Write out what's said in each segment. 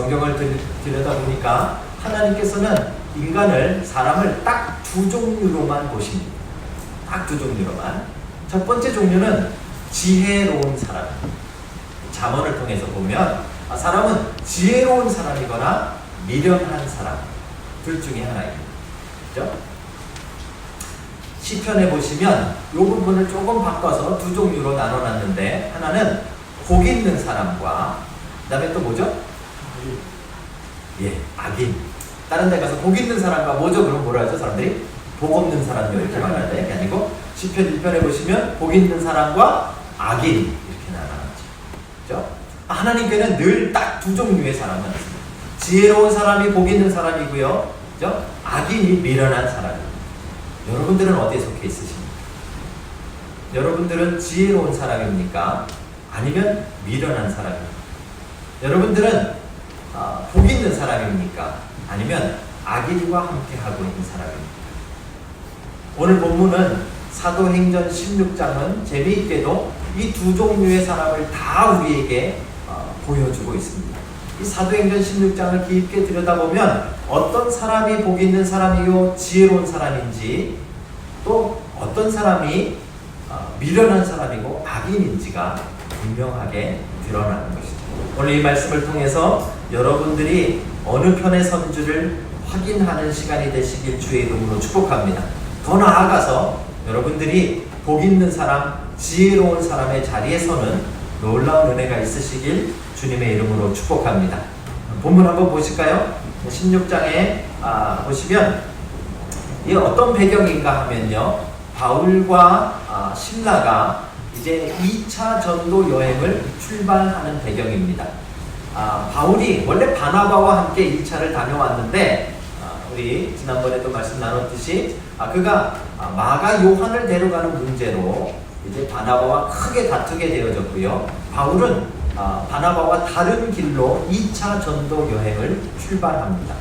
성경을 들여다보니까 하나님께서는 인간을, 사람을 딱 두 종류로만 보십니다. 딱 두 종류로만. 첫 번째 종류는 지혜로운 사람. 잠언을 통해서 보면 사람은 지혜로운 사람이거나 미련한 사람, 둘 중에 하나입니다. 그렇죠? 시편에 보시면 이 부분을 조금 바꿔서 두 종류로 나눠놨는데, 하나는 복 있는 사람과 그 다음에 또 뭐죠? 악인. 다른 데 가서 복 있는 사람과 뭐죠? 그럼 뭐라 하죠? 사람들이? 복 없는 사람이요 이렇게 말하는데, 그게 아니고 시편 1편에 보시면 복 있는 사람과 악인 이렇게 나눠놨죠. 그렇죠? 하나님께는 늘 딱 두 종류의 사람만 있습니다. 지혜로운 사람이 복 있는 사람이고요, 그렇죠? 악인이 미련한 사람입니다. 여러분들은 어디에 속해 있으십니까? 여러분들은 지혜로운 사람입니까? 아니면 미련한 사람입니까? 여러분들은 복 있는 사람입니까? 아니면 악인과 함께 하고 있는 사람입니까? 오늘 본문은 사도행전 16장은 재미있게도 이 두 종류의 사람을 다 우리에게 보여주고 있습니다. 이 사도행전 16장을 깊게 들여다보면 어떤 사람이 복 있는 사람이요 지혜로운 사람인지, 또 어떤 사람이 미련한 사람이고 악인인지가 분명하게 드러나는 것이죠. 오늘 이 말씀을 통해서 여러분들이 어느 편의 선주를 확인하는 시간이 되시길 주의 이름으로 축복합니다. 더 나아가서 여러분들이 복 있는 사람, 지혜로운 사람의 자리에 서는 놀라운 은혜가 있으시길 주님의 이름으로 축복합니다. 본문 한번 보실까요? 16장에 보시면 이게 어떤 배경인가 하면요, 바울과 실라가 이제 2차 전도 여행을 출발하는 배경입니다. 바울이 원래 바나바와 함께 1차를 다녀왔는데, 우리 지난번에도 말씀 나눴듯이 그가 마가 요한을 데려가는 문제로 이제 바나바와 크게 다투게 되어졌고요. 바울은 바나바와 다른 길로 2차 전도 여행을 출발합니다.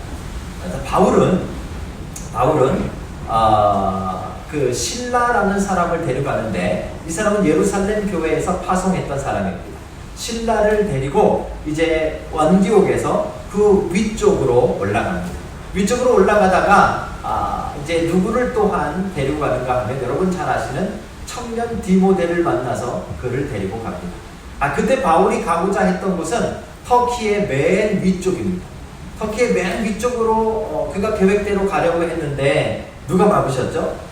그래서 바울은 그 실라라는 사람을 데려가는데, 이 사람은 예루살렘 교회에서 파송했던 사람입니다. 실라를 데리고 이제 안디옥에서 그 위쪽으로 올라갑니다. 위쪽으로 올라가다가 이제 누구를 또한 데리고 가는가 하면, 여러분 잘 아시는 청년 디모데를 만나서 그를 데리고 갑니다. 그때 바울이 가고자 했던 곳은 터키의 맨 위쪽입니다. 터키의 맨 위쪽으로 그가 계획대로 가려고 했는데 누가 막으셨죠?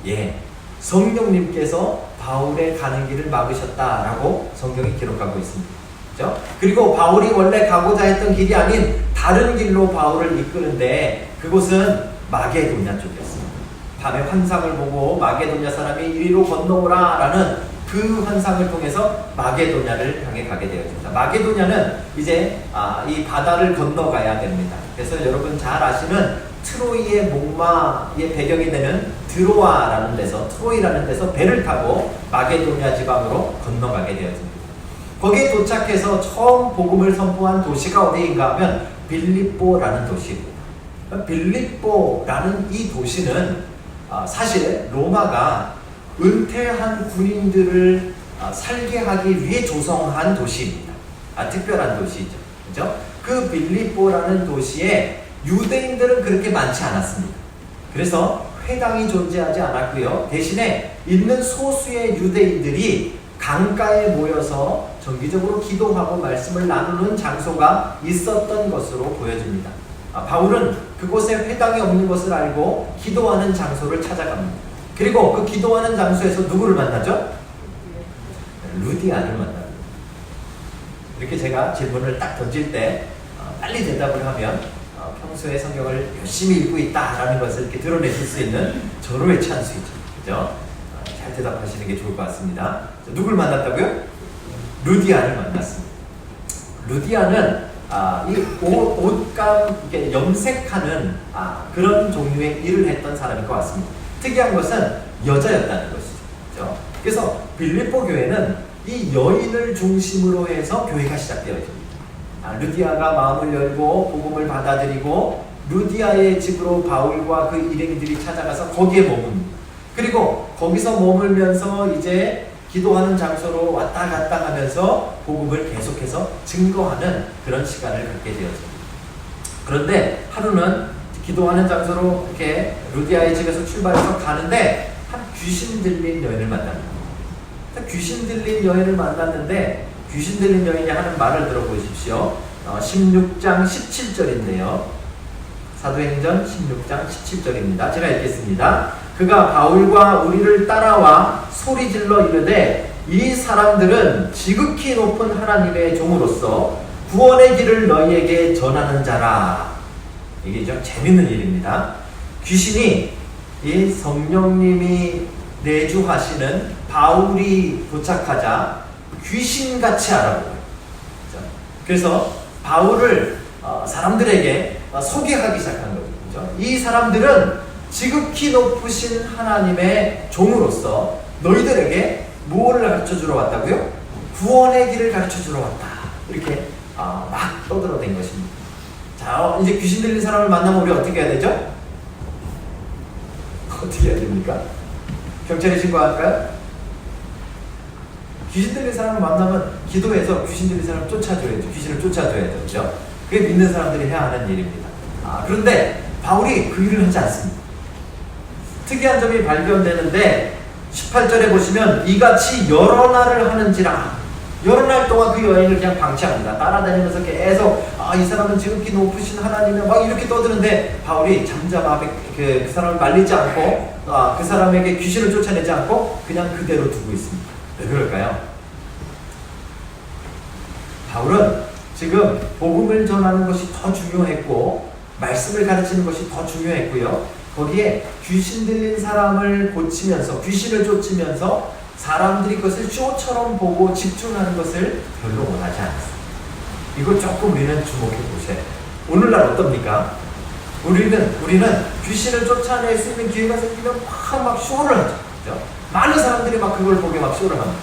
예, 성령님께서 바울의 가는 길을 막으셨다라고 성경이 기록하고 있습니다. 그렇죠? 그리고 바울이 원래 가고자 했던 길이 아닌 다른 길로 바울을 이끄는데, 그곳은 마게도냐 쪽이었습니다. 밤에 환상을 보고 마게도냐 사람이 이리로 건너오라 라는 그 환상을 통해서 마게도냐를 향해 가게 되어집니다. 마게도냐는 이제 이 바다를 건너가야 됩니다. 그래서 여러분 잘 아시는 트로이의 목마의 배경이 되는 드로아라는 데서, 트로이라는 데서 배를 타고 마게도냐 지방으로 건너가게 되어집니다. 거기에 도착해서 처음 복음을 선포한 도시가 어디인가 하면 빌립보라는 도시입니다. 빌립보라는 이 도시는 사실 로마가 은퇴한 군인들을 살게 하기 위해 조성한 도시입니다. 특별한 도시죠. 그죠? 그 빌립보라는 도시에 유대인들은 그렇게 많지 않았습니다. 그래서 회당이 존재하지 않았고요. 대신에 있는 소수의 유대인들이 강가에 모여서 정기적으로 기도하고 말씀을 나누는 장소가 있었던 것으로 보여집니다. 바울은 그곳에 회당이 없는 것을 알고 기도하는 장소를 찾아갑니다. 그리고 그 기도하는 장소에서 누구를 만나죠? 루디아를 만납니다. 이렇게 제가 질문을 딱 던질 때 빨리 대답을 하면 평소에 성경을 열심히 읽고 있다라는 것을 이렇게 드러내실 수 있는 절호의 찬스이죠. 그죠? 잘 대답하시는 게 좋을 것 같습니다. 누굴 만났다고요? 루디아를 만났습니다. 루디아는 이 옷감 이렇게 염색하는 그런 종류의 일을 했던 사람일 것 같습니다. 특이한 것은 여자였다는 것이죠. 그렇죠? 그래서 빌립보 교회는 이 여인을 중심으로 해서 교회가 시작되어집니다. 루디아가 마음을 열고 복음을 받아들이고 루디아의 집으로 바울과 그 일행들이 찾아가서 거기에 머뭅니다. 그리고 거기서 머물면서 이제 기도하는 장소로 왔다 갔다 하면서 복음을 계속해서 증거하는 그런 시간을 갖게 되었습니다. 그런데 하루는 기도하는 장소로 이렇게 루디아의 집에서 출발해서 가는데 한 귀신 들린 여인을 만납니다. 귀신 들린 여인을 만났는데 귀신 들린 여인이 하는 말을 들어보십시오. 16장 17절인데요. 사도행전 16장 17절입니다. 제가 읽겠습니다. 그가 바울과 우리를 따라와 소리질러 이르되 이 사람들은 지극히 높은 하나님의 종으로서 구원의 길을 너희에게 전하는 자라. 이게 좀 재밌는 일입니다. 귀신이 이 성령님이 내주하시는 바울이 도착하자 귀신같이 알아보고요. 그래서 바울을 사람들에게 소개하기 시작한 거죠. 이 사람들은 지극히 높으신 하나님의 종으로서 너희들에게 무엇을 가르쳐주러 왔다고요? 구원의 길을 가르쳐주러 왔다. 이렇게 막 떠들어댄 것입니다. 자, 이제 귀신 들린 사람을 만나면 우리 어떻게 해야 되죠? 어떻게 해야 됩니까? 경찰에 신고할까요? 귀신 들린 사람을 만나면 기도해서 귀신 들린 사람을 쫓아줘야죠. 귀신을 쫓아줘야죠. 그죠? 그게 믿는 사람들이 해야 하는 일입니다. 그런데 바울이 그 일을 하지 않습니다. 특이한 점이 발견되는데 18절에 보시면 이같이 여러 날을 하는지라, 여러 날 동안 그 여인을 그냥 방치합니다. 따라다니면서 계속 이 사람은 지극히 높으신 하나님의 막 이렇게 떠드는데 바울이 잠잠하게 그 사람을 말리지 않고 그 사람에게 귀신을 쫓아내지 않고 그냥 그대로 두고 있습니다. 왜 그럴까요? 바울은 지금 복음을 전하는 것이 더 중요했고 말씀을 가르치는 것이 더 중요했고요. 거기에 귀신 들린 사람을 고치면서 귀신을 쫓으면서 사람들이 그것을 쇼처럼 보고 집중하는 것을 별로 원하지 않았습니다. 이걸 조금 우리는 주목해 보세요. 오늘날 어떻습니까? 우리는 귀신을 쫓아낼 수 있는 기회가 생기면 막 쇼를 하죠. 그렇죠? 많은 사람들이 막 그걸 보게 막 쇼를 합니다.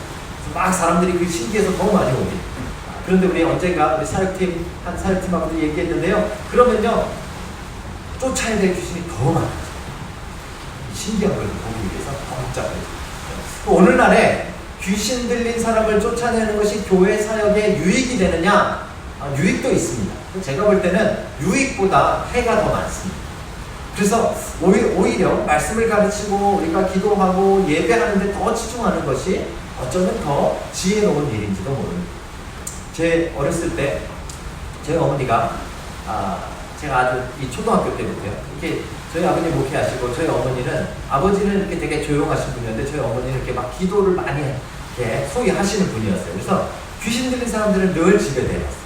막 사람들이 그 신기해서 더 많이 오게. 그런데 우리 언젠가 우리 사역팀 한 사역팀하고도 얘기했는데요. 그러면요 쫓아야 될 귀신이 더 많아요. 신기한 걸 보기 위해서 더 복잡해요. 오늘날에 귀신 들린 사람을 쫓아내는 것이 교회 사역에 유익이 되느냐? 유익도 있습니다. 제가 볼 때는 유익보다 해가 더 많습니다. 그래서 오히려 말씀을 가르치고 우리가 기도하고 예배하는 데 더 집중하는 것이 어쩌면 더 지혜로운 일인지도 모릅니다. 제 어렸을 때 저희 어머니가 제가 아주 이 초등학교 때부터요. 이렇게 저희 아버님 목회하시고 저희 어머니는 아버지는 이렇게 되게 조용하신 분이었는데 저희 어머니는 이렇게 막 기도를 많이 이렇게 소위 하시는 분이었어요. 그래서 귀신 들린 사람들은 늘 집에 데려왔어요.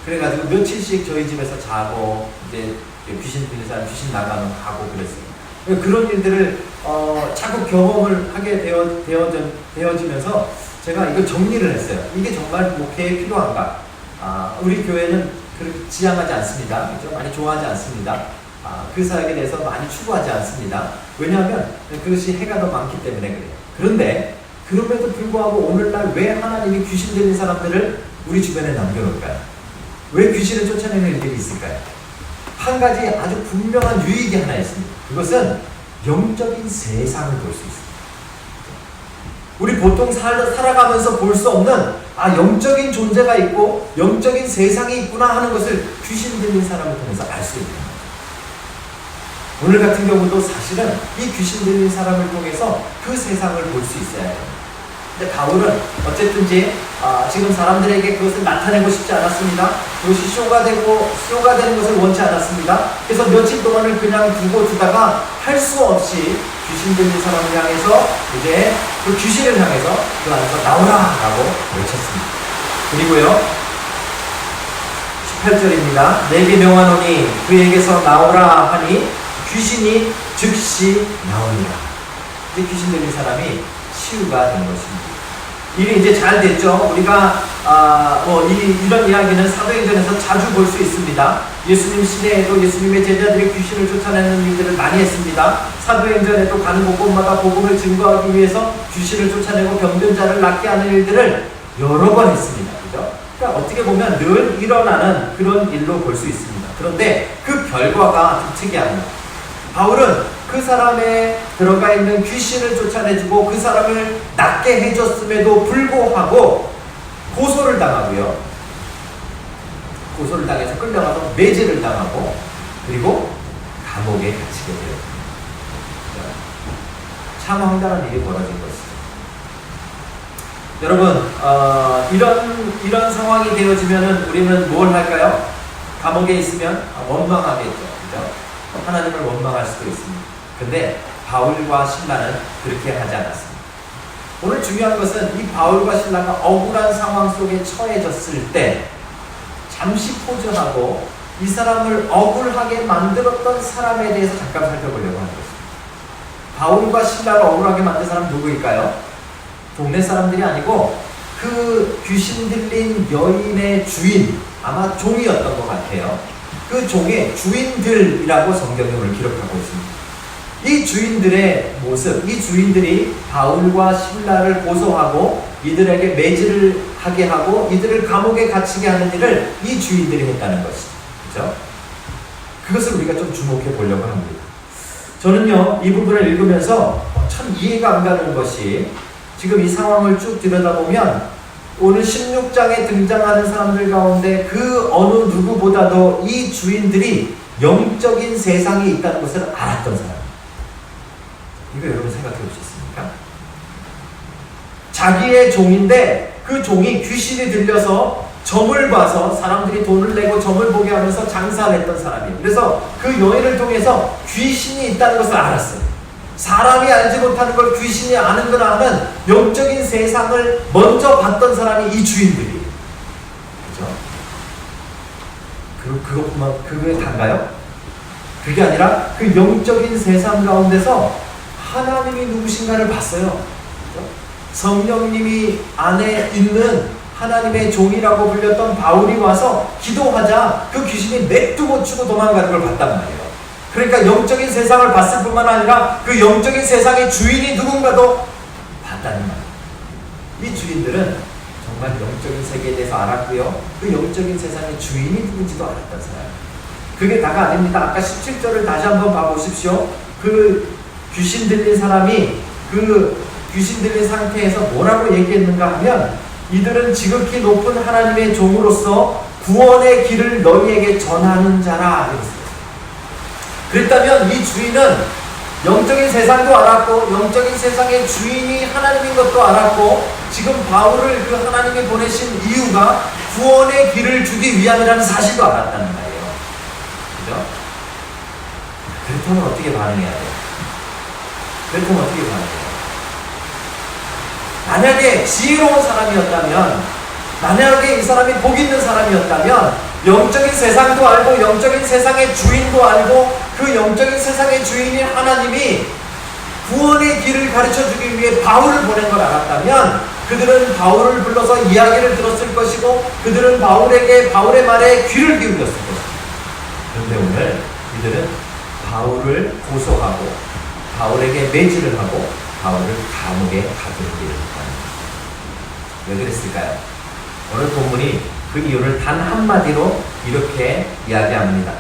그래가지고 며칠씩 저희 집에서 자고 이제 귀신 들린 사람 귀신 나가면 가고 그랬어요. 그런 일들을 자꾸 경험을 하게 되어지면서 제가 이걸 정리를 했어요. 이게 정말 목회에 필요한가? 우리 교회는 그렇게 지향하지 않습니다. 그렇죠? 많이 좋아하지 않습니다. 그 사역에 대해서 많이 추구하지 않습니다. 왜냐하면 그것이 해가 더 많기 때문에 그래요. 그런데 그럼에도 불구하고 오늘날 왜 하나님이 귀신 들린 사람들을 우리 주변에 남겨놓을까요? 왜 귀신을 쫓아내는 일들이 있을까요? 한 가지 아주 분명한 유익이 하나 있습니다. 그것은 영적인 세상을 볼 수 있습니다. 우리 보통 살아가면서 볼 수 없는 영적인 존재가 있고 영적인 세상이 있구나 하는 것을 귀신 들린 사람을 통해서 알 수 있습니다. 오늘 같은 경우도 사실은 이 귀신 들린 사람을 통해서 그 세상을 볼 수 있어야 해요. 근데 바울은 어쨌든지 지금 사람들에게 그것을 나타내고 싶지 않았습니다. 그것이 쇼가 되는 것을 원치 않았습니다. 그래서 며칠 동안을 그냥 두다가 할 수 없이 귀신 들린 사람을 향해서 이제 그 귀신을 향해서 그 안에서 나오라 라고 외쳤습니다. 그리고요 18절입니다. 내게 명하노니 그에게서 나오라 하니 귀신이 즉시 나오니라. 이제 귀신 들린 사람이 치유가 된 것입니다. 일이 이제 잘 됐죠. 우리가 이런 이야기는 사도행전에서 자주 볼 수 있습니다. 예수님 시대에도 예수님의 제자들이 귀신을 쫓아내는 일들을 많이 했습니다. 사도행전에도 가는 곳곳마다 복음을 증거하기 위해서 귀신을 쫓아내고 병든 자를 낫게 하는 일들을 여러 번 했습니다. 그죠? 그러니까 어떻게 보면 늘 일어나는 그런 일로 볼 수 있습니다. 그런데 그 결과가 좀 특이합니다. 바울은 그 사람에 들어가 있는 귀신을 쫓아내주고 그 사람을 낫게 해줬음에도 불구하고 고소를 당하고요. 고소를 당해서 끌려가서 매질을 당하고 그리고 감옥에 갇히게 돼요. 참 황당한 일이 벌어진 것이죠. 여러분, 이런 상황이 되어지면은 우리는 뭘 할까요? 감옥에 있으면 원망하겠죠. 그죠? 하나님을 원망할 수도 있습니다. 근데 바울과 신라는 그렇게 하지 않았습니다. 오늘 중요한 것은 이 바울과 신라가 억울한 상황 속에 처해졌을 때 잠시 포즈하고 이 사람을 억울하게 만들었던 사람에 대해서 잠깐 살펴보려고 하는 것입니다. 바울과 신라가 억울하게 만든 사람 누구일까요? 동네 사람들이 아니고 그 귀신 들린 여인의 주인, 아마 종이었던 것 같아요. 그 종의 주인들이라고 성경이 오늘 기록하고 있습니다. 이 주인들의 모습, 이 주인들이 바울과 신라를 고소하고 이들에게 매질을 하게 하고 이들을 감옥에 갇히게 하는 일을 이 주인들이 했다는 것이죠. 그렇죠? 그것을 우리가 좀 주목해 보려고 합니다. 저는요, 이 부분을 읽으면서 참 이해가 안 가는 것이 지금 이 상황을 쭉 들여다보면 오늘 16장에 등장하는 사람들 가운데 그 어느 누구보다도 이 주인들이 영적인 세상이 있다는 것을 알았던 사람. 이거 여러분 생각해 보셨습니까? 자기의 종인데 그 종이 귀신이 들려서 점을 봐서 사람들이 돈을 내고 점을 보게 하면서 장사를 했던 사람이에요. 그래서 그 여인을 통해서 귀신이 있다는 것을 알았어요. 사람이 알지 못하는 걸 귀신이 아는 걸 아는 영적인 세상을 먼저 봤던 사람이 이 주인들이에요. 그렇죠? 그거에 단가요? 그게 아니라 그 영적인 세상 가운데서 하나님이 누구신가를 봤어요. 그렇죠? 성령님이 안에 있는 하나님의 종이라고 불렸던 바울이 와서 기도하자 그 귀신이 냅두고 치고 도망가는 걸 봤단 말이에요. 그러니까 영적인 세상을 봤을 뿐만 아니라 그 영적인 세상의 주인이 누군가도 봤다는 말이에요. 이 주인들은 정말 영적인 세계에 대해서 알았고요. 그 영적인 세상의 주인이 누군지도 알았던 사람이에요. 그게 다가 아닙니다. 아까 17절을 다시 한번 봐보십시오. 그 귀신 들린 사람이 그 귀신 들린 상태에서 뭐라고 얘기했는가 하면 이들은 지극히 높은 하나님의 종으로서 구원의 길을 너희에게 전하는 자라 이랬어요. 그랬다면 이 주인은 영적인 세상도 알았고 영적인 세상의 주인이 하나님인 것도 알았고 지금 바울을 그 하나님이 보내신 이유가 구원의 길을 주기 위함이라는 사실도 알았다는 말이에요. 그죠? 그렇다면 어떻게 반응해야 돼요? 그렇다면 어떻게 반응해요? 만약에 지혜로운 사람이었다면, 만약에 이 사람이 복 있는 사람이었다면 영적인 세상도 알고 영적인 세상의 주인도 알고 그 영적인 세상의 주인인 하나님이 구원의 길을 가르쳐주기 위해 바울을 보낸 걸 알았다면 그들은 바울을 불러서 이야기를 들었을 것이고 그들은 바울의 말에 귀를 기울였을 것입니다. 그런데 오늘 이들은 바울을 고소하고 바울에게 매질을 하고 바울을 감옥에 가두기를 합니다. 왜 그랬을까요? 오늘 본문이 그 이유를 단 한마디로 이렇게 이야기합니다.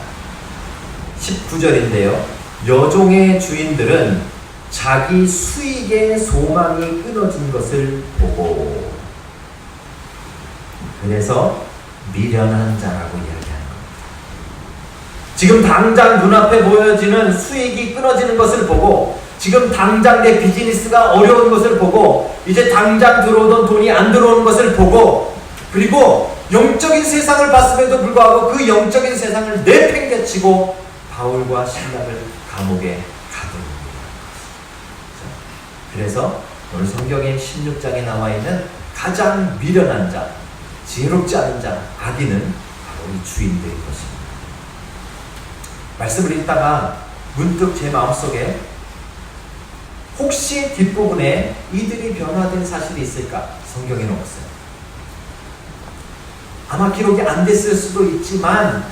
19절인데요. 여종의 주인들은 자기 수익의 소망이 끊어진 것을 보고 그래서 미련한 자라고 이야기하는 겁니다. 지금 당장 눈앞에 보여지는 수익이 끊어지는 것을 보고 지금 당장 내 비즈니스가 어려운 것을 보고 이제 당장 들어오던 돈이 안 들어오는 것을 보고 그리고 영적인 세상을 봤음에도 불구하고 그 영적인 세상을 내팽개치고 바울과 신라를 감옥에 가둡니다. 그래서 오늘 성경의 16장에 나와 있는 가장 미련한 자, 지혜롭지 않은 자, 악인은 바로 이 주인들인 것입니다. 말씀을 읽다가 문득 제 마음속에 혹시 뒷부분에 이들이 변화된 사실이 있을까? 성경에는 없어요. 아마 기록이 안 됐을 수도 있지만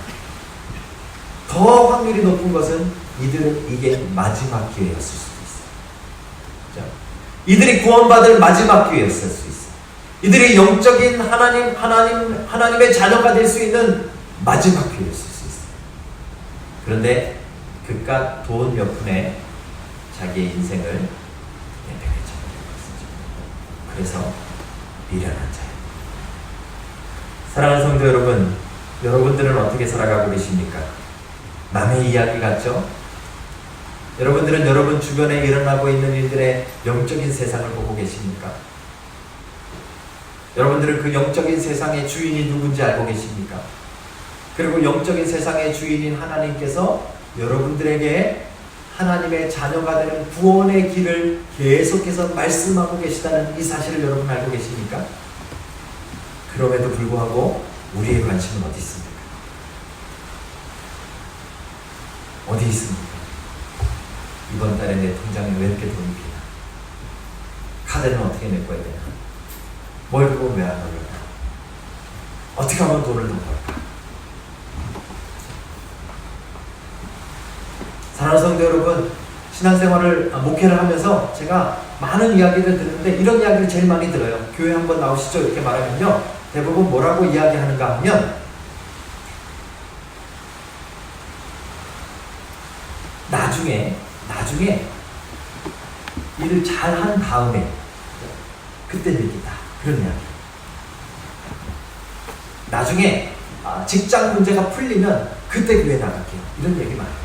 더 확률이 높은 것은 이들은 이게 마지막 기회였을 수도 있어요. 그렇죠? 이들이 구원받을 마지막 기회였을 수 있어요. 이들이 영적인 하나님의 자녀가 될 수 있는 마지막 기회였을 수 있어요. 그런데 그깟 돈 몇 푼에 자기의 인생을 내팽개쳐 버린 것이죠. 그래서 미련한 자예요. 사랑하는 성도 여러분, 여러분들은 어떻게 살아가고 계십니까? 남의 이야기 같죠? 여러분들은 여러분 주변에 일어나고 있는 일들의 영적인 세상을 보고 계십니까? 여러분들은 그 영적인 세상의 주인이 누군지 알고 계십니까? 그리고 영적인 세상의 주인인 하나님께서 여러분들에게 하나님의 자녀가 되는 구원의 길을 계속해서 말씀하고 계시다는 이 사실을 여러분 알고 계십니까? 그럼에도 불구하고 우리의 관심은 어디 있습니까? 어디 있습니까? 이번 달에 내 통장에 왜 이렇게 돈이 비나? 카드는 어떻게 메꿔야 되나? 월급은 왜 안 올려나? 어떻게 하면 돈을 더 벌까? 사랑하는 성도 여러분, 신앙생활을 목회를 하면서 제가 많은 이야기를 듣는데 이런 이야기를 제일 많이 들어요. 교회 한번 나오시죠 이렇게 말하면요, 대부분 뭐라고 이야기하는가 하면 나중에 일을 잘한 다음에 그때 얘기다, 그런 이야기. 나중에 직장 문제가 풀리면 그때 교회 나갈게요, 이런 얘기 많아요.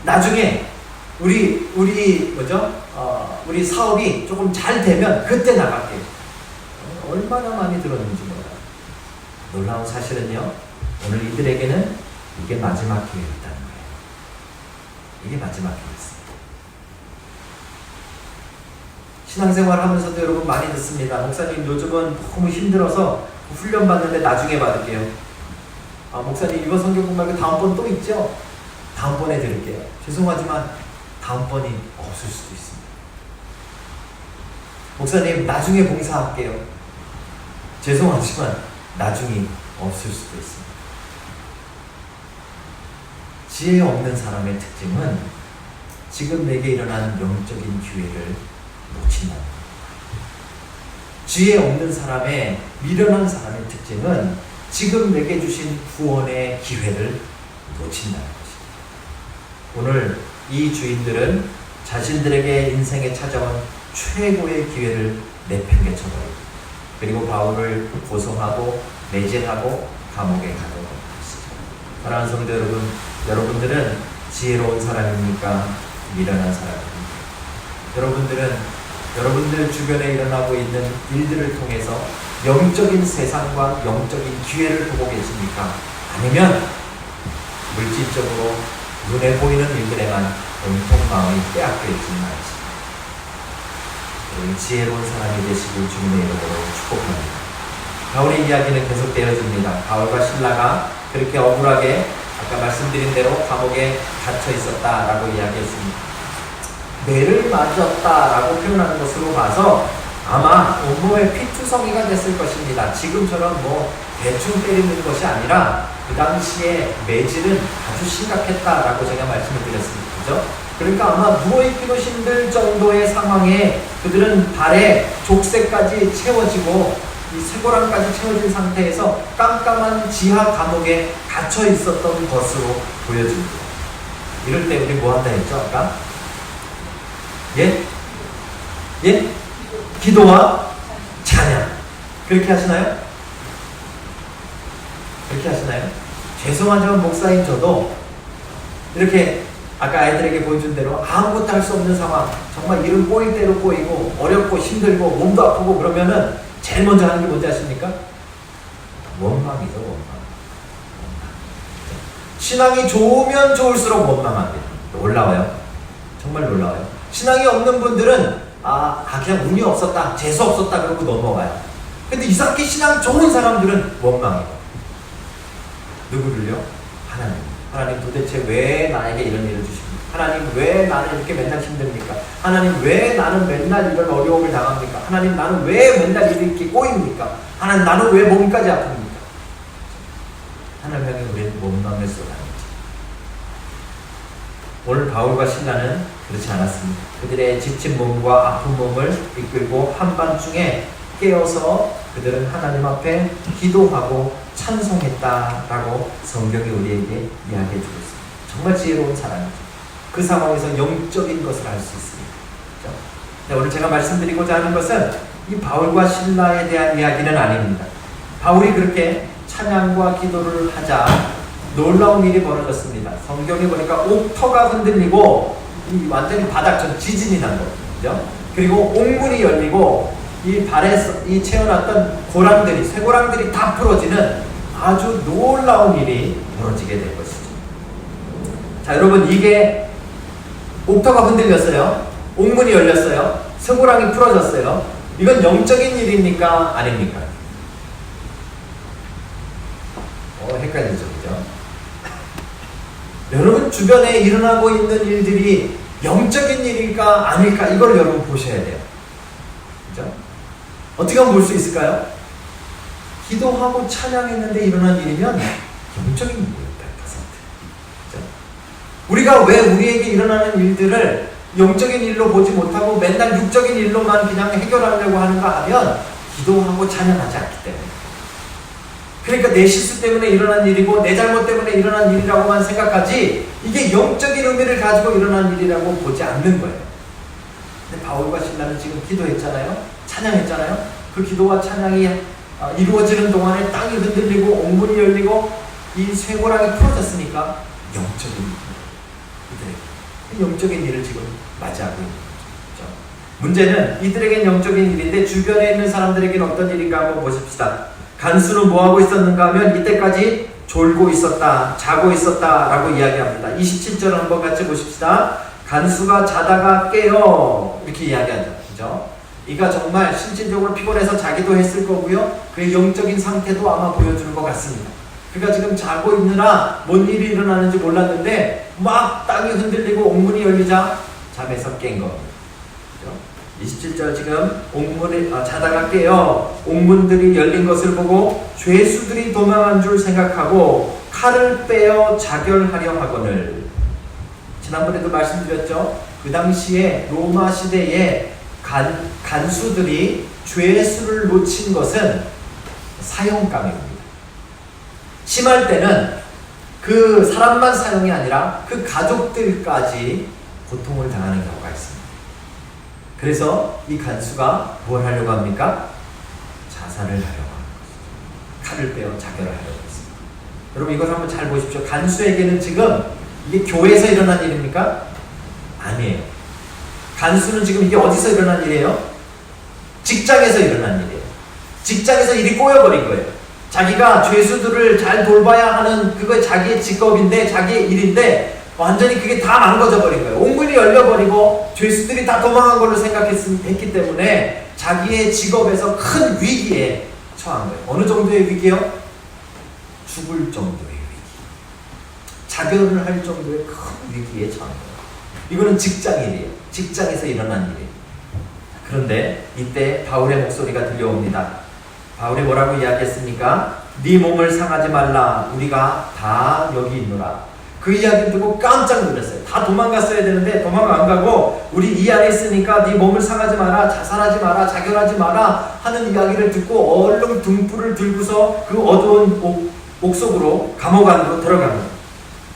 나중에 우리 사업이 조금 잘 되면 그때 나갈게요. 얼마나 많이 들었는지 몰라요. 놀라운 사실은요, 오늘 이들에게는 이게 마지막 기회였다는 거예요. 이게 마지막 기회였습니다. 신앙생활 하면서도 여러분 많이 듣습니다. 목사님 요즘은 너무 힘들어서 훈련 받는데 나중에 받을게요. 목사님 이번 성경공 말고 다음번 또 있죠? 다음번에 드릴게요. 죄송하지만 다음번이 없을 수도 있습니다. 목사님 나중에 봉사할게요. 죄송하지만 나중이 없을 수도 있습니다. 지혜 없는 사람의 특징은 지금 내게 일어난 영적인 기회를 놓친다는 겁니다. 지혜 없는 사람의, 미련한 사람의 특징은 지금 내게 주신 구원의 기회를 놓친다는 것입니다. 오늘 이 주인들은 자신들에게 인생에 찾아온 최고의 기회를 내팽개쳐버리고, 그리고 바울을 고소하고 매질하고 감옥에 가둬놓은 것이죠. 사랑하는 성도 여러분, 여러분들은 지혜로운 사람입니까? 미련한 사람입니까? 여러분들은 여러분들 주변에 일어나고 있는 일들을 통해서 영적인 세상과 영적인 기회를 보고 계십니까? 아니면 물질적으로 눈에 보이는 일들에만 온통 마음이 빼앗겨 있지는 않으십니까? 지혜로운 사람이 되시길 주님의 이름으로 축복합니다. 바울의 이야기는 계속 되어집니다. 바울과 실라가 그렇게 억울하게 아까 말씀드린 대로 감옥에 갇혀 있었다라고 이야기했습니다. 매를 맞았다라고 표현하는 것으로 봐서 아마 온몸에 피투성이가 됐을 것입니다. 지금처럼 대충 때리는 것이 아니라 그 당시에 매질은 아주 심각했다라고 제가 말씀을 드렸습니다. 그죠? 그러니까 아마 누워있기도 힘들 정도의 상황에 그들은 발에 족쇄까지 채워지고 이 쇠고랑까지 채워진 상태에서 깜깜한 지하 감옥에 갇혀 있었던 것으로 보여집니다. 이럴 때 우리 뭐 한다 했죠? 아까? 예? 기도와 찬양. 그렇게 하시나요? 그렇게 하시나요? 죄송하지만 목사인 저도 이렇게 아까 아이들에게 보여준 대로 아무것도 할 수 없는 상황, 정말 일은 꼬일 대로 꼬이고 어렵고 힘들고 몸도 아프고 그러면은 제일 먼저 하는 게 뭔지 아십니까? 원망이죠, 원망. 신앙이 좋으면 좋을수록 원망합니다. 놀라워요. 정말 놀라워요. 신앙이 없는 분들은 그냥 운이 없었다, 재수 없었다 그러고 넘어가요. 근데 이상하게 신앙 좋은 사람들은 원망해요. 누구를요? 하나님. 하나님 도대체 왜 나에게 이런 일을 주십니까? 하나님 왜 나는 이렇게 맨날 힘듭니까? 하나님 왜 나는 맨날 이런 어려움을 당합니까? 하나님 나는 왜 맨날 이렇게 꼬입니까? 하나님 나는 왜 몸까지 아픕니까? 하나님에게 왜 원망을 쏟아내지? 오늘 바울과 실라는 그렇지 않았습니다. 그들의 지친 몸과 아픈 몸을 이끌고 한밤중에 깨어서 그들은 하나님 앞에 기도하고 찬송했다라고 성경이 우리에게 이야기해 주고 있습니다. 정말 지혜로운 사람이죠. 그 상황에서 영적인 것을 알 수 있습니다. 그렇죠? 네, 오늘 제가 말씀드리고자 하는 것은 이 바울과 신라에 대한 이야기는 아닙니다. 바울이 그렇게 찬양과 기도를 하자 놀라운 일이 벌어졌습니다. 성경에 보니까 옥터가 흔들리고 완전히 바닥처럼 지진이 난 거죠. 그리고 옥문이 열리고 이 발에 이 채워놨던 고랑들이, 쇠고랑들이 다 부러지는 아주 놀라운 일이 벌어지게 된 것이죠. 자, 여러분, 이게 옥터가 흔들렸어요. 옥문이 열렸어요. 쇠고랑이 풀어졌어요. 이건 영적인 일입니까? 아닙니까? 헷갈리죠, 그죠? 여러분 주변에 일어나고 있는 일들이 영적인 일일까 아닐까, 이걸 여러분 보셔야 돼요. 그죠? 어떻게 하면 볼 수 있을까요? 기도하고 찬양했는데 일어난 일이면 영적인 일이에요. 100%. 그죠? 우리가 왜 우리에게 일어나는 일들을 영적인 일로 보지 못하고 맨날 육적인 일로만 그냥 해결하려고 하는가 하면 기도하고 찬양하지 않기 때문에. 그러니까 내 실수 때문에 일어난 일이고 내 잘못 때문에 일어난 일이라고만 생각하지 이게 영적인 의미를 가지고 일어난 일이라고 보지 않는 거예요. 근데 바울과 신라는 지금 기도했잖아요. 찬양했잖아요. 그 기도와 찬양이 이루어지는 동안에 땅이 흔들리고 옥문이 열리고 이 쇠고랑이 풀어졌으니까 영적인 일들, 영적인 일을 지금 맞이하고 있는 거죠. 문제는 이들에겐 영적인 일인데 주변에 있는 사람들에게는 어떤 일인가 한번 보십시다. 간수는 뭐하고 있었는가 하면 이때까지 졸고 있었다, 자고 있었다 라고 이야기합니다. 27절 한번 같이 보십시다. 간수가 자다가 깨어, 이렇게 이야기하죠. 그죠? 이가 정말 실질적으로 피곤해서 자기도 했을 거고요. 그의 영적인 상태도 아마 보여주는 것 같습니다. 그가 지금 자고 있느라 뭔 일이 일어나는지 몰랐는데 막 땅이 흔들리고 옥문이 열리자 잠에서 깬 겁니다. 27절 지금 옥문이 자다가 깨어 옥문들이 열린 것을 보고 죄수들이 도망한 줄 생각하고 칼을 빼어 자결하려 하거늘. 지난번에도 말씀드렸죠. 그 당시에 로마 시대에 간수들이 죄수를 놓친 것은 사형감입니다. 심할 때는 그 사람만 사형이 아니라 그 가족들까지 고통을 당하는 경우가 있습니다. 그래서 이 간수가 뭘 하려고 합니까? 자살을 하려고 하는 것이죠. 칼을 빼어 자결을 하려고 했습니다. 여러분 이걸 한번 잘 보십시오. 간수에게는 지금 이게 교회에서 일어난 일입니까? 아니에요. 간수는 지금 이게 어디서 일어난 일이에요? 직장에서 일어난 일이에요. 직장에서 일이 꼬여버린 거예요. 자기가 죄수들을 잘 돌봐야 하는 그거 자기의 직업인데 자기의 일인데 완전히 그게 다 망가져 버린 거예요. 옥문이 열려버리고 죄수들이 다 도망한 걸로 생각했기 때문에 자기의 직업에서 큰 위기에 처한 거예요. 어느 정도의 위기요? 죽을 정도의 위기. 자결을 할 정도의 큰 위기에 처한 거예요. 이거는 직장일이에요. 직장에서 일어난 일이에요. 그런데 이때 바울의 목소리가 들려옵니다. 바울이 뭐라고 이야기했습니까? 네 몸을 상하지 말라. 우리가 다 여기 있노라. 그 이야기를 듣고 깜짝 놀랐어요. 다 도망갔어야 되는데 도망 안 가고 우리 이 안에 있으니까 네 몸을 상하지 마라, 자살하지 마라, 자결하지 마라 하는 이야기를 듣고 얼른 등불을 들고서 그 어두운 옥속으로 감옥 안으로 들어간 거예요.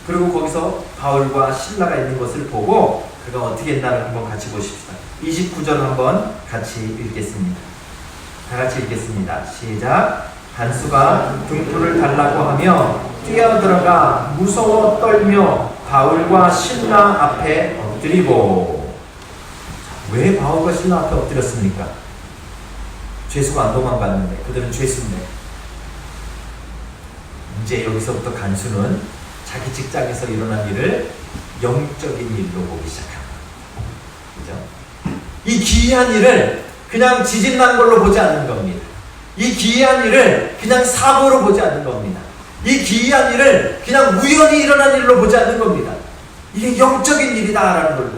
그리고 거기서 바울과 신라가 있는 것을 보고 그가 어떻게 했나를 한번 같이 보십시다. 29절 한번 같이 읽겠습니다. 다 같이 읽겠습니다. 시작. 간수가 등불을 달라고 하며 뛰어들어가 무서워 떨며 바울과 신라 앞에 엎드리고. 왜 바울과 신라 앞에 엎드렸습니까? 죄수가 안 도망갔는데, 그들은 죄수인데. 이제 여기서부터 간수는 자기 직장에서 일어난 일을 영적인 일로 보기 시작합니다. 그죠? 이 기이한 일을 그냥 지진 난 걸로 보지 않는 겁니다. 이 기이한 일을 그냥 사고로 보지 않는 겁니다. 이 기이한 일을 그냥 우연히 일어난 일로 보지 않는 겁니다. 이게 영적인 일이다라는 걸로.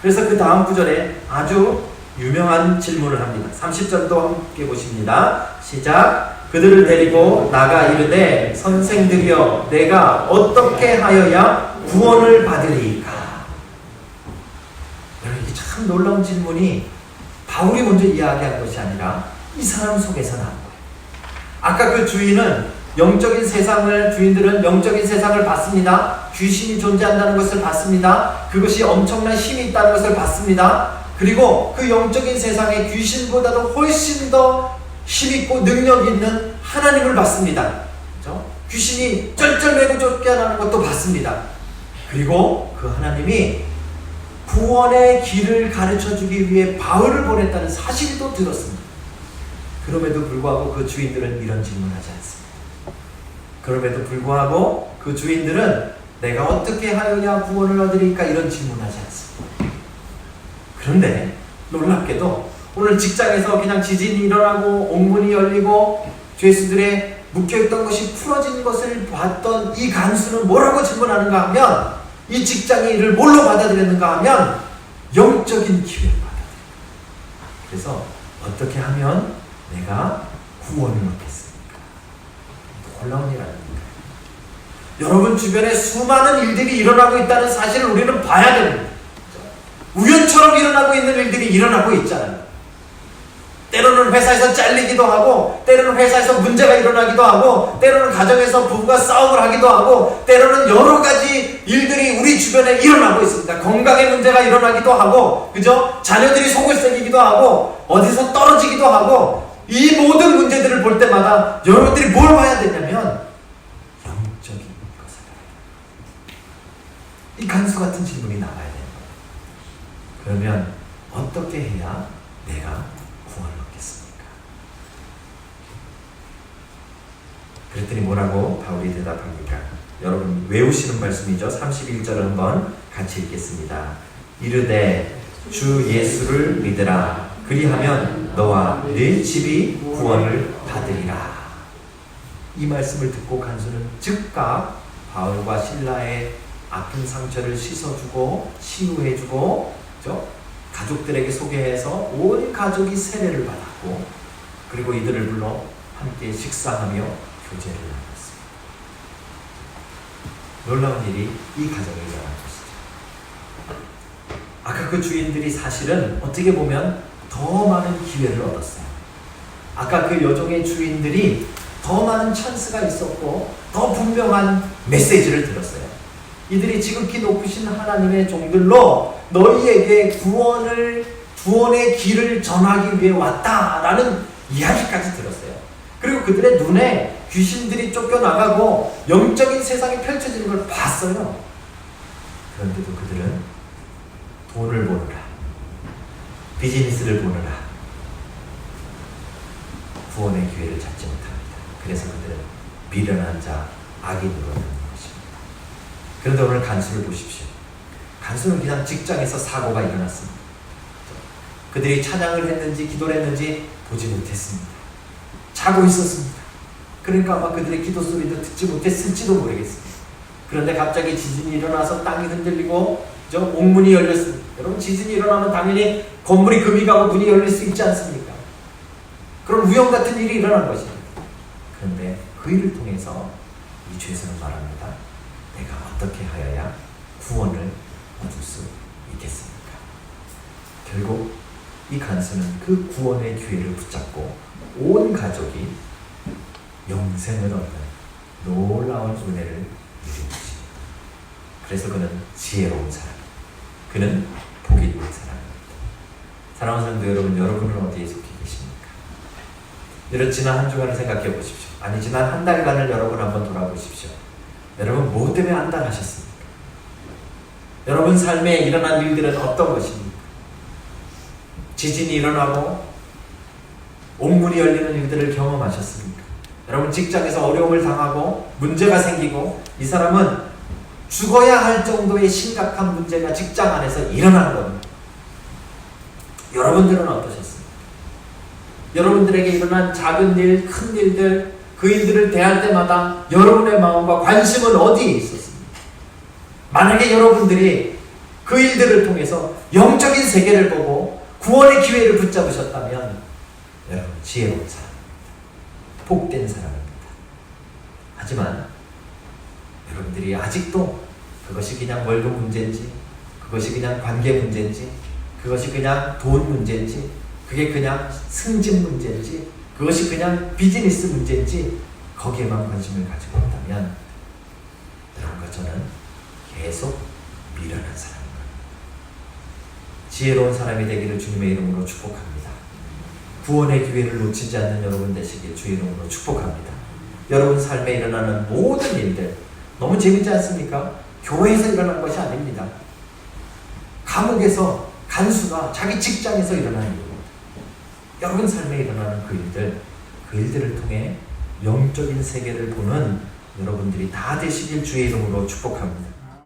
그래서 그 다음 구절에 아주 유명한 질문을 합니다. 30절도 함께 보십니다. 시작. 그들을 데리고 나가 이르되 선생들이여 내가 어떻게 하여야 구원을 받으리까? 여러분 이게 참 놀라운 질문이 바울이 먼저 이야기한 것이 아니라 이 사람 속에서 나온 거예요. 아까 그 주인은 영적인 세상을, 주인들은 영적인 세상을 봤습니다. 귀신이 존재한다는 것을 봤습니다. 그것이 엄청난 힘이 있다는 것을 봤습니다. 그리고 그 영적인 세상에 귀신보다도 훨씬 더 힘있고 능력 있는 하나님을 봤습니다. 그렇죠? 귀신이 쩔쩔매고 쫓겨나는 것도 봤습니다. 그리고 그 하나님이 구원의 길을 가르쳐주기 위해 바울을 보냈다는 사실도 들었습니다. 그럼에도 불구하고 그 주인들은 이런 질문하지 않습니다. 그럼에도 불구하고 그 주인들은 내가 어떻게 하여야 구원을 얻으리까 이런 질문하지 않습니다. 그런데 놀랍게도 오늘 직장에서 그냥 지진이 일어나고 옥문이 열리고 죄수들의 묵혀있던 것이 풀어진 것을 봤던 이 간수는 뭐라고 질문하는가 하면, 이 직장의 일을 뭘로 받아들였는가 하면 영적인 기회를 받아들입니다. 그래서 어떻게 하면 내가 구원을 얻겠습니까? 놀라운 일 아닙니까? 여러분 주변에 수많은 일들이 일어나고 있다는 사실을 우리는 봐야 됩니다. 우연처럼 일어나고 있는 일들이 일어나고 있잖아요. 때로는 회사에서 잘리기도 하고, 때로는 회사에서 문제가 일어나기도 하고, 때로는 가정에서 부부가 싸움을 하기도 하고, 때로는 여러 가지 일들이 우리 주변에 일어나고 있습니다. 건강에 문제가 일어나기도 하고, 그죠? 자녀들이 속을 새기기도 하고, 어디서 떨어지기도 하고, 이 모든 문제들을 볼 때마다 여러분들이 뭘 봐야 되냐면 영적인 것을 봐야 돼요. 이 간수 같은 질문이 나와야 돼요. 그러면 어떻게 해야 내가 구원을 얻겠습니까? 그랬더니 뭐라고 바울이 대답합니까? 여러분 외우시는 말씀이죠. 31절을 한번 같이 읽겠습니다. 이르되 주 예수를 믿으라. 그리하면 너와 네 집이 구원을 받으리라. 이 말씀을 듣고 간수는 즉각 바울과 실라의 아픈 상처를 씻어주고 치유해주고, 그렇죠? 가족들에게 소개해서 온 가족이 세례를 받았고, 그리고 이들을 불러 함께 식사하며 교제를 나눴습니다. 놀라운 일이 이 가정에 일어난 것이죠. 아까 그 주인들이 사실은 어떻게 보면 더 많은 기회를 얻었어요. 아까 그 여종의 주인들이 더 많은 찬스가 있었고 더 분명한 메시지를 들었어요. 이들이 지극히 높으신 하나님의 종들로 너희에게 구원의 길을 전하기 위해 왔다라는 이야기까지 들었어요. 그리고 그들의 눈에 귀신들이 쫓겨나가고 영적인 세상이 펼쳐지는 걸 봤어요. 그런데도 그들은 돈을 보느라, 비즈니스를 보느라 구원의 기회를 잡지 못합니다. 그래서 그들은 미련한 자, 악인으로 되는 것입니다. 그런데 오늘 간수를 보십시오. 간수는 그냥 직장에서 사고가 일어났습니다. 그들이 찬양을 했는지 기도를 했는지 보지 못했습니다. 자고 있었습니다. 그러니까 아마 그들의 기도 소리도 듣지 못했을지도 모르겠습니다. 그런데 갑자기 지진이 일어나서 땅이 흔들리고 옥문이 열렸습니다. 여러분, 지진이 일어나면 당연히 건물이 금이 가고 문이 열릴 수 있지 않습니까? 그런 우연 같은 일이 일어난 것입니다. 그런데 그 일을 통해서 이 죄수는 말합니다. 내가 어떻게 하여야 구원을 얻을 수 있겠습니까? 결국 이 간수는 그 구원의 기회를 붙잡고 온 가족이 영생을 얻는 놀라운 은혜를 누린 것입니다. 그래서 그는 지혜로운 사람, 그는 복이 있는 사람입니다. 사랑하는 성도 여러분, 여러분은 어디에 속해 계십니까? 여러분, 지난 한 주간을 생각해 보십시오. 아니, 지난 한 달간을 여러분 한번 돌아보십시오. 여러분, 뭐 때문에 안달하셨습니까? 여러분 삶에 일어난 일들은 어떤 것입니까? 지진이 일어나고 옥문이 열리는 일들을 경험하셨습니까? 여러분 직장에서 어려움을 당하고 문제가 생기고 이 사람은 죽어야 할 정도의 심각한 문제가 직장 안에서 일어난 겁니다. 여러분들은 어떠셨습니까? 여러분들에게 일어난 작은 일, 큰 일들, 그 일들을 대할 때마다 여러분의 마음과 관심은 어디에 있었습니까? 만약에 여러분들이 그 일들을 통해서 영적인 세계를 보고 구원의 기회를 붙잡으셨다면 여러분 지혜로운 사람입니다. 복된 사람입니다. 하지만 여러분들이 아직도 그것이 그냥 월급 문제인지, 그것이 그냥 관계 문제인지, 그것이 그냥 돈 문제인지, 그게 그냥 승진 문제인지, 그것이 그냥 비즈니스 문제인지 거기에만 관심을 가지고 있다면 여러분과 저는 계속 미련한 사람인 겁니다. 지혜로운 사람이 되기를 주님의 이름으로 축복합니다. 구원의 기회를 놓치지 않는 여러분 되시길 주의 이름으로 축복합니다. 여러분 삶에 일어나는 모든 일들 너무 재밌지 않습니까? 교회에서 일어난 것이 아닙니다. 감옥에서 간수가 자기 직장에서 일어나는 일입니다. 여러분 삶에 일어나는 그 일들을 통해 영적인 세계를 보는 여러분들이 다 되시길 주의 이름으로 축복합니다.